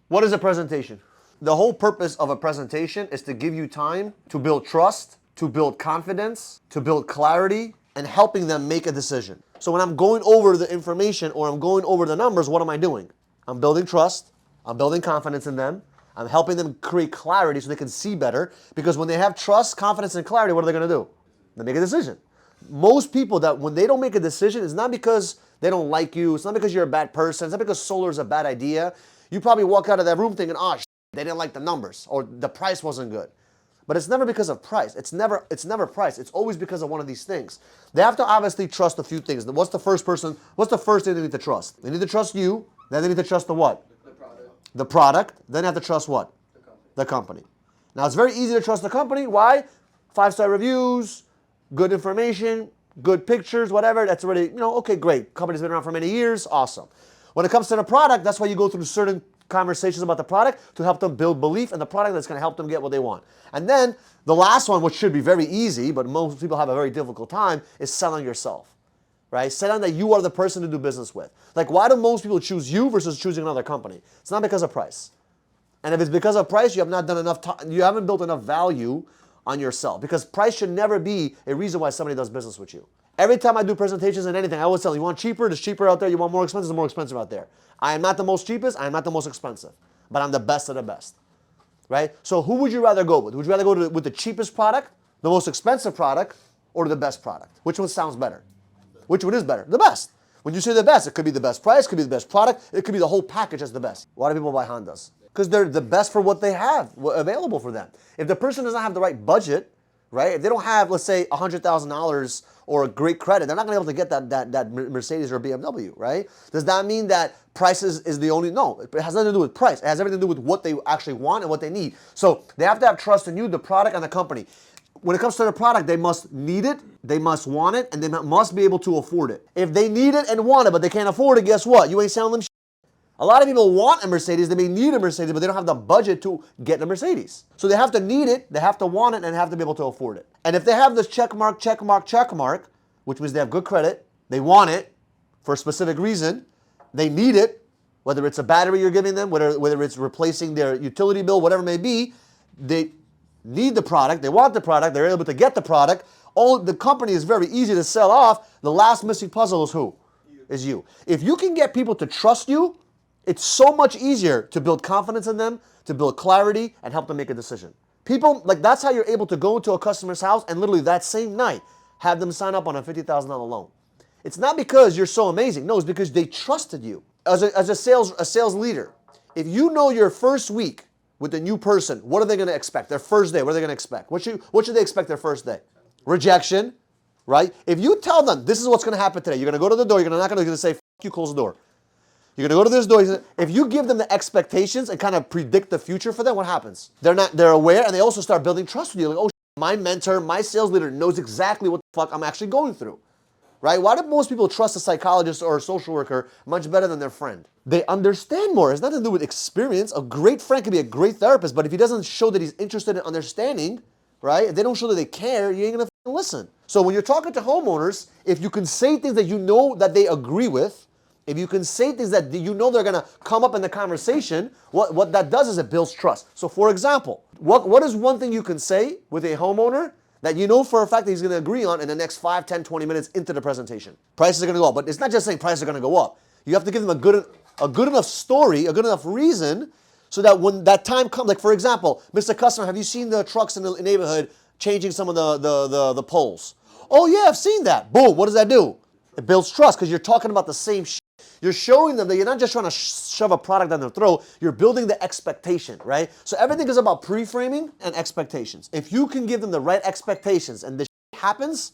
What is a presentation? The whole purpose of a presentation is to give you time to build trust, to build confidence, to build clarity, and helping them make a decision. So when I'm going over the information or I'm going over the numbers, what am I doing? I'm building trust, I'm building confidence in them, I'm helping them create clarity so they can see better, because when they have trust, confidence, and clarity, what are they going to do? They make a decision. Most people that when they don't make a decision, it's not because they don't like you, it's not because you're a bad person, it's not because solar is a bad idea. You probably walk out of that room thinking, oh, they didn't like the numbers or the price wasn't good. But it's never because of price. It's never price. It's always because of one of these things. They have to obviously trust a few things. What's the first thing they need to trust? They need to trust you, then they need to trust the what? The product. The product, then they have to trust what? The company. The company. Now it's very easy to trust the company. Why? 5-star reviews, good information, good pictures, whatever. That's already, okay, great. Company's been around for many years, awesome. When it comes to the product, that's why you go through certain conversations about the product to help them build belief in the product that's going to help them get what they want. And then the last one, which should be very easy, but most people have a very difficult time, is selling yourself, right? Selling that you are the person to do business with. Like, why do most people choose you versus choosing another company? It's not because of price. And if it's because of price, you have not done enough time, you haven't built enough value on yourself, because price should never be a reason why somebody does business with you. Every time I do presentations and anything, I always tell you, want cheaper, there's cheaper out there. You want more expensive, there's more expensive out there. I am not the most cheapest, I am not the most expensive, but I'm the best of the best, right? So who would you rather go with? Would you rather go with the cheapest product, the most expensive product, or the best product? Which one sounds better? Which one is better? The best. When you say the best, it could be the best price, it could be the best product, it could be the whole package as the best. Why do people buy Hondas? Because they're the best for what they have available for them. If the person doesn't have the right budget, right? If they don't have, let's say, $100,000 or a great credit, they're not going to be able to get that Mercedes or BMW, right? Does that mean that price is the only? No, it has nothing to do with price. It has everything to do with what they actually want and what they need. So they have to have trust in you, the product, and the company. When it comes to the product, they must need it, they must want it, and they must be able to afford it. If they need it and want it, but they can't afford it, guess what? You ain't selling them shit. A lot of people want a Mercedes, they may need a Mercedes, but they don't have the budget to get a Mercedes. So they have to need it, they have to want it, and they have to be able to afford it. And if they have this check mark, which means they have good credit, they want it for a specific reason, they need it, whether it's a battery you're giving them, whether it's replacing their utility bill, whatever it may be, they need the product, they want the product, they're able to get the product. The company is very easy to sell off. The last missing puzzle is who? Is you. If you can get people to trust you, it's so much easier to build confidence in them, to build clarity, and help them make a decision. People, that's how you're able to go into a customer's house and literally that same night have them sign up on a $50,000 loan. It's not because you're so amazing. No, it's because they trusted you. As a sales leader, if you know your first week with a new person, what are they going to expect? Their first day, what are they going to expect? What should they expect their first day? Rejection, right? If you tell them, this is what's going to happen today, you're going to go to the door, you're not going to say, F you, close the door. You're going to go to this door. If you give them the expectations and kind of predict the future for them, what happens? They're aware, and they also start building trust with you. Like, oh, my mentor, my sales leader knows exactly what the fuck I'm actually going through, right? Why do most people trust a psychologist or a social worker much better than their friend? They understand more. It's nothing to do with experience. A great friend can be a great therapist, but if he doesn't show that he's interested in understanding, right? If they don't show that they care, you ain't going to listen. So when you're talking to homeowners, if you can say things that you know that they agree with, if you can say things that you know they're going to come up in the conversation, what that does is it builds trust. So for example, what is one thing you can say with a homeowner that you know for a fact that he's going to agree on in the next 5, 10, 20 minutes into the presentation? Prices are going to go up. But it's not just saying prices are going to go up. You have to give them a good enough story, a good enough reason, so that when that time comes, like for example, Mr. Customer, have you seen the trucks in the neighborhood changing some of the poles? Oh yeah, I've seen that. Boom, what does that do? It builds trust because you're talking about the same shit. You're showing them that you're not just trying to shove a product down their throat, you're building the expectation, right? So everything is about pre-framing and expectations. If you can give them the right expectations and this happens,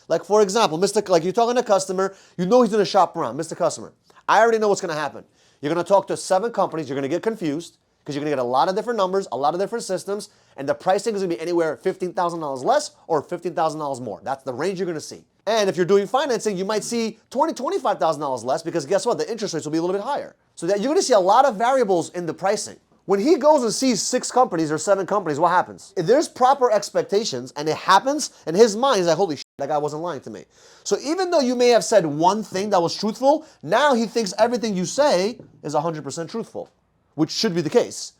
like for example, like you're talking to a customer, you know he's going to shop around. Mr. Customer, I already know what's going to happen. You're going to talk to 7 companies, you're going to get confused because you're going to get a lot of different numbers, a lot of different systems, and the pricing is going to be anywhere $15,000 less or $15,000 more. That's the range you're going to see. And if you're doing financing, you might see $20,000, $25,000 less because guess what? The interest rates will be a little bit higher. So that you're going to see a lot of variables in the pricing. When he goes and sees 6 companies or 7 companies, what happens? If there's proper expectations and it happens, in his mind, he's like, holy shit, that guy wasn't lying to me. So even though you may have said one thing that was truthful, now he thinks everything you say is 100% truthful. which should be the case,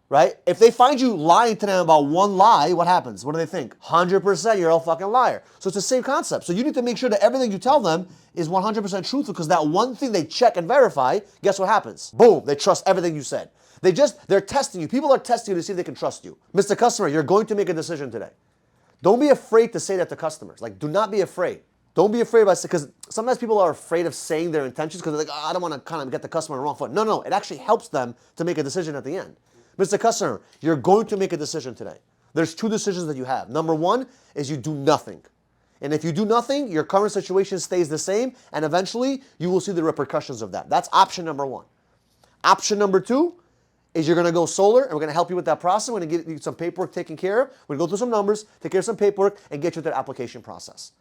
right? If they find you lying to them about one lie, what happens? What do they think? 100% you're a fucking liar. So it's the same concept. So you need to make sure that everything you tell them is 100% truthful, because that one thing they check and verify, guess what happens? Boom, they trust everything you said. They're testing you. People are testing you to see if they can trust you. Mr. Customer, you're going to make a decision today. Don't be afraid to say that to customers. Like, do not be afraid. Don't be afraid about it, because sometimes people are afraid of saying their intentions because they're like, oh, I don't want to kind of get the customer on the wrong foot. No, it actually helps them to make a decision at the end. Mr. Customer, you're going to make a decision today. There's two decisions that you have. Number one is you do nothing. And if you do nothing, your current situation stays the same, and eventually you will see the repercussions of that. That's option number one. Option number two is you're going to go solar, and we're going to help you with that process. We're going to get you some paperwork taken care of. We're going to go through some numbers, take care of some paperwork, and get you through that application process.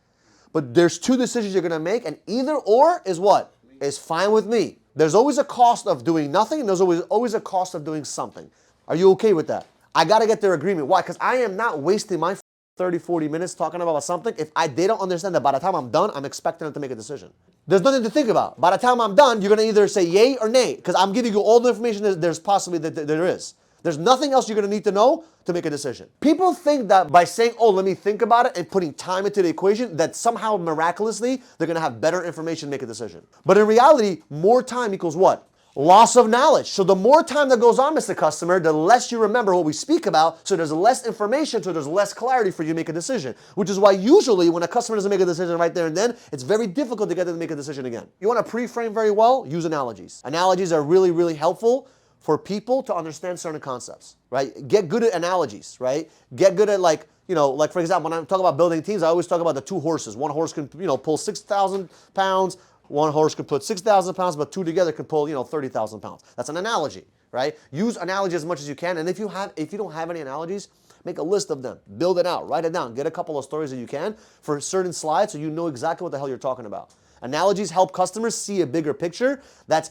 But there's two decisions you're going to make, and either or is what? Is fine with me. There's always a cost of doing nothing, and there's always a cost of doing something. Are you okay with that? I got to get their agreement. Why? Because I am not wasting my 30, 40 minutes talking about something if they don't understand that by the time I'm done, I'm expecting them to make a decision. There's nothing to think about. By the time I'm done, you're going to either say yay or nay, because I'm giving you all the information that there's possibly that there is. There's nothing else you're going to need to know to make a decision. People think that by saying, oh, let me think about it, and putting time into the equation, that somehow miraculously they're going to have better information to make a decision. But in reality, more time equals what? Loss of knowledge. So the more time that goes on, Mr. Customer, the less you remember what we speak about, so there's less information, so there's less clarity for you to make a decision. Which is why usually when a customer doesn't make a decision right there and then, it's very difficult to get them to make a decision again. You want to pre-frame very well? Use analogies. Analogies are really, really helpful for people to understand certain concepts, right? Get good at analogies, right? Get good at, like, for example, when I'm talking about building teams, I always talk about the two horses. One horse can, pull 6,000 pounds. One horse can put 6,000 pounds, but two together can pull, 30,000 pounds. That's an analogy, right? Use analogy as much as you can. And if you don't have any analogies, make a list of them. Build it out. Write it down. Get a couple of stories that you can for certain slides so you know exactly what the hell you're talking about. Analogies help customers see a bigger picture.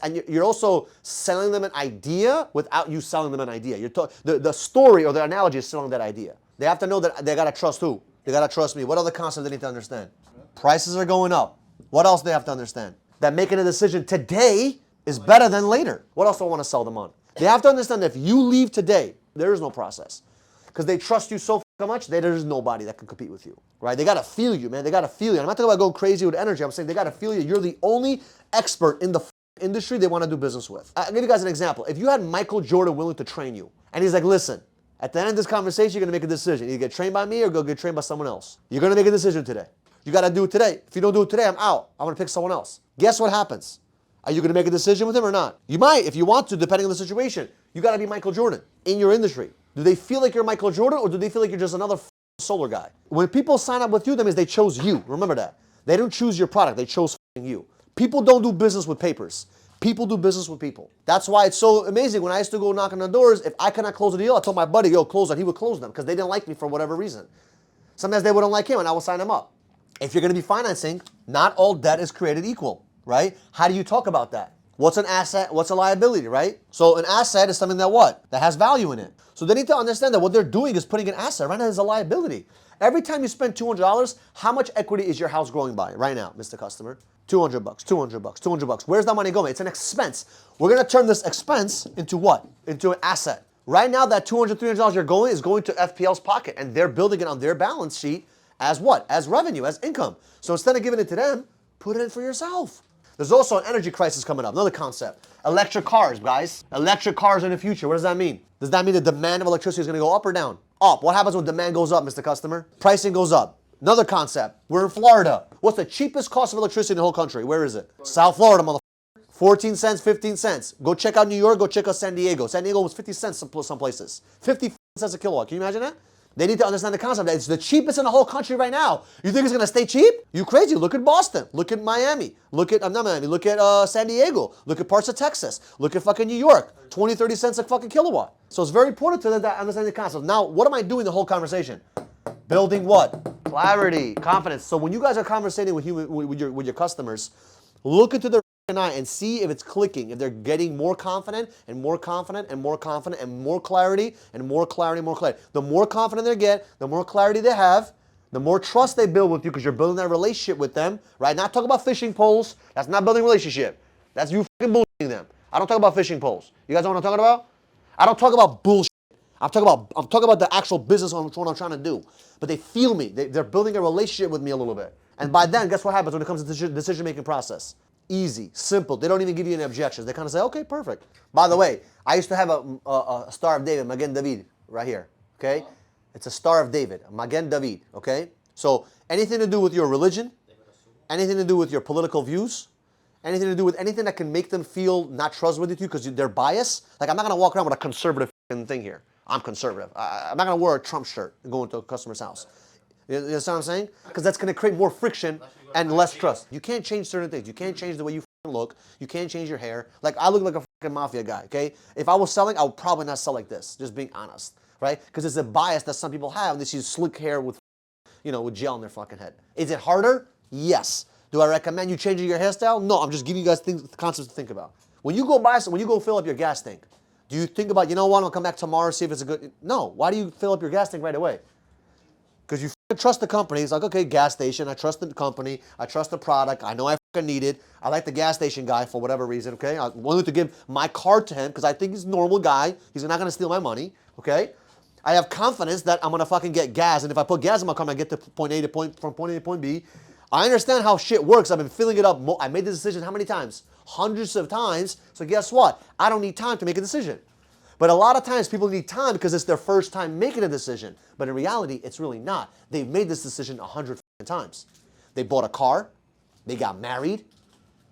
And you're also selling them an idea without you selling them an idea. The story or the analogy is selling that idea. They have to know that they got to trust who? They got to trust me. What other concept they need to understand? Prices are going up. What else do they have to understand? That making a decision today is better than later. What else do I want to sell them on? They have to understand that if you leave today, there is no process. Because they trust you so much, there's nobody that can compete with you, right? They got to feel you, man. They got to feel you. I'm not talking about going crazy with energy. I'm saying they got to feel you. You're the only expert in the industry they want to do business with. I'll give you guys an example. If you had Michael Jordan willing to train you, and he's like, listen, at the end of this conversation, you're going to make a decision. Either get trained by me or go get trained by someone else. You're going to make a decision today. You got to do it today. If you don't do it today, I'm out. I'm going to pick someone else. Guess what happens? Are you going to make a decision with him or not? You might, if you want to, depending on the situation. You got to be Michael Jordan in your industry. Do they feel like you're Michael Jordan, or do they feel like you're just another solar guy? When people sign up with you, that means they chose you. Remember that. They didn't choose your product. They chose you. People don't do business with papers. People do business with people. That's why it's so amazing. When I used to go knock on the doors, if I cannot close a deal, I told my buddy, yo, close it. He would close them because they didn't like me for whatever reason. Sometimes they wouldn't like him, and I would sign them up. If you're going to be financing, not all debt is created equal, right? How do you talk about that? What's an asset? What's a liability, right? So an asset is something that what? That has value in it. So they need to understand that what they're doing is putting an asset right now as a liability. Every time you spend $200, how much equity is your house growing by right now, Mr. Customer? $200, $200, $200. Where's that money going? It's an expense. We're going to turn this expense into what? Into an asset. Right now, that $200, $300 you're going is going to FPL's pocket, and they're building it on their balance sheet as what? As revenue, as income. So instead of giving it to them, put it in for yourself. There's also an energy crisis coming up. Another concept. Electric cars, guys. Electric cars in the future. What does that mean? Does that mean the demand of electricity is going to go up or down? Up. What happens when demand goes up, Mr. Customer? Pricing goes up. Another concept. We're in Florida. What's the cheapest cost of electricity in the whole country? Where is it? South Florida, motherfucker. 14 cents, 15 cents. Go check out New York. Go check out San Diego. San Diego was 50 cents some places. 50 cents a kilowatt. Can you imagine that? They need to understand the concept that it's the cheapest in the whole country right now. You think it's going to stay cheap? You crazy. Look at Boston. Look at Miami. Look at, not Miami, look at San Diego. Look at parts of Texas. Look at fucking New York. 20, 30 cents a fucking kilowatt. So it's very important to them to understand the concept. Now, what am I doing the whole conversation? Building what? Clarity, confidence. So when you guys are conversating with your customers, look into their eye and see if it's clicking, if they're getting more confident and more confident and more confident and more clarity and more clarity and more clarity. The more confident they get, the more clarity they have, the more trust they build with you because you're building that relationship with them, right? Not talking about fishing poles. That's not building a relationship. That's you fucking bullshitting them. I don't talk about fishing poles. You guys know what I'm talking about? I don't talk about bullshit. I'm talking about the actual business on what I'm trying to do. But they feel me. They're building a relationship with me a little bit. And by then, guess what happens when it comes to the decision-making process? Easy, simple. They don't even give you any objections. They kind of say, okay, perfect. By the way, I used to have a Star of David, Magen David, right here, okay? It's a Star of David, Magen David, okay? So anything to do with your religion, anything to do with your political views, anything to do with anything that can make them feel not trustworthy to you because they're biased. Like, I'm not going to walk around with a conservative thing here. I'm conservative. I'm not going to wear a Trump shirt and go into a customer's house. You understand what I'm saying? Because that's going to create more friction and less trust. You can't change certain things. You can't change the way you look. You can't change your hair. Like, I look like a fucking mafia guy, okay? If I was selling, I would probably not sell like this, just being honest, right? Because it's a bias that some people have. They see slick hair with, with gel in their fucking head. Is it harder? Yes. Do I recommend you changing your hairstyle? No, I'm just giving you guys concepts to think about. When you go fill up your gas tank, do you think about, I'm going to come back tomorrow, see if it's a good... No. Why do you fill up your gas tank right away? Because you trust the company. It's like, okay, gas station. I trust the company. I trust the product. I know I need it. I like the gas station guy for whatever reason, okay? I'm willing to give my card to him because I think he's a normal guy. He's not going to steal my money, okay? I have confidence that I'm going to fucking get gas. And if I put gas in my car, I get to from point A to point B. I understand how shit works. I've been filling it up. I made the decision how many times? Hundreds of times. So guess what? I don't need time to make a decision. But a lot of times people need time because it's their first time making a decision. But in reality, it's really not. They've made this decision 100 times. They bought a car. They got married,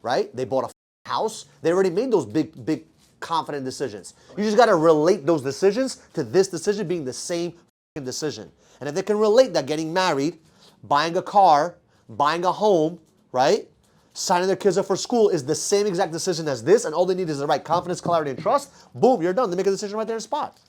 right? They bought a house. They already made those big, confident decisions. You just got to relate those decisions to this decision being the same decision. And if they can relate that getting married, buying a car, buying a home, right? Signing their kids up for school is the same exact decision as this, and all they need is the right confidence, clarity, and trust. Boom, you're done. They make a decision right there in the spot.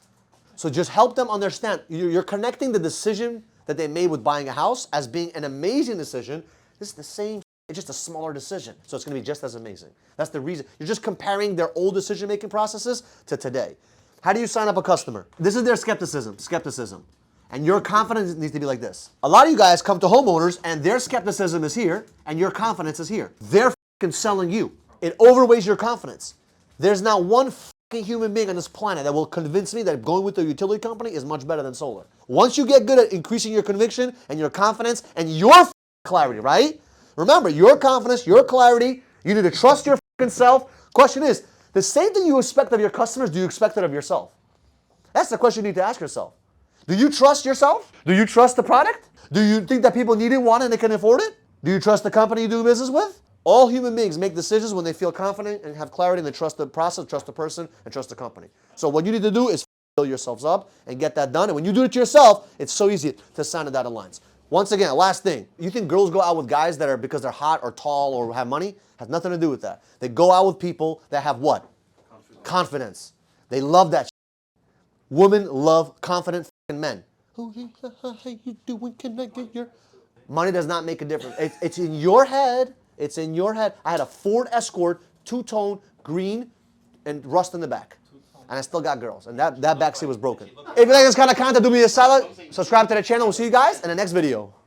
So just help them understand. You're connecting the decision that they made with buying a house as being an amazing decision. This is the same. It's just a smaller decision. So it's going to be just as amazing. That's the reason. You're just comparing their old decision-making processes to today. How do you sign up a customer? This is their skepticism. And your confidence needs to be like this. A lot of you guys come to homeowners and their skepticism is here and your confidence is here. They're fucking selling you. It overweighs your confidence. There's not one fucking human being on this planet that will convince me that going with the utility company is much better than solar. Once you get good at increasing your conviction and your confidence and your clarity, right? Remember, your confidence, your clarity, you need to trust your fucking self. Question is, the same thing you expect of your customers, do you expect it of yourself? That's the question you need to ask yourself. Do you trust yourself? Do you trust the product? Do you think that people need it, want it, and they can afford it? Do you trust the company you do business with? All human beings make decisions when they feel confident and have clarity and they trust the process, trust the person, and trust the company. So what you need to do is fill yourselves up and get that done. And when you do it yourself, it's so easy to sign the dotted lines. Once again, last thing. You think girls go out with guys that are because they're hot or tall or have money? Has nothing to do with that. They go out with people that have what? Confidence. They love that shit. Women love confident men. Oh, how you doing? Can I get your... Money does not make a difference. It's in your head. It's in your head. I had a Ford Escort, two-tone, green, and rust in the back. And I still got girls. And that backseat was broken. If you like this kind of content, do me a solid. Subscribe to the channel. We'll see you guys in the next video.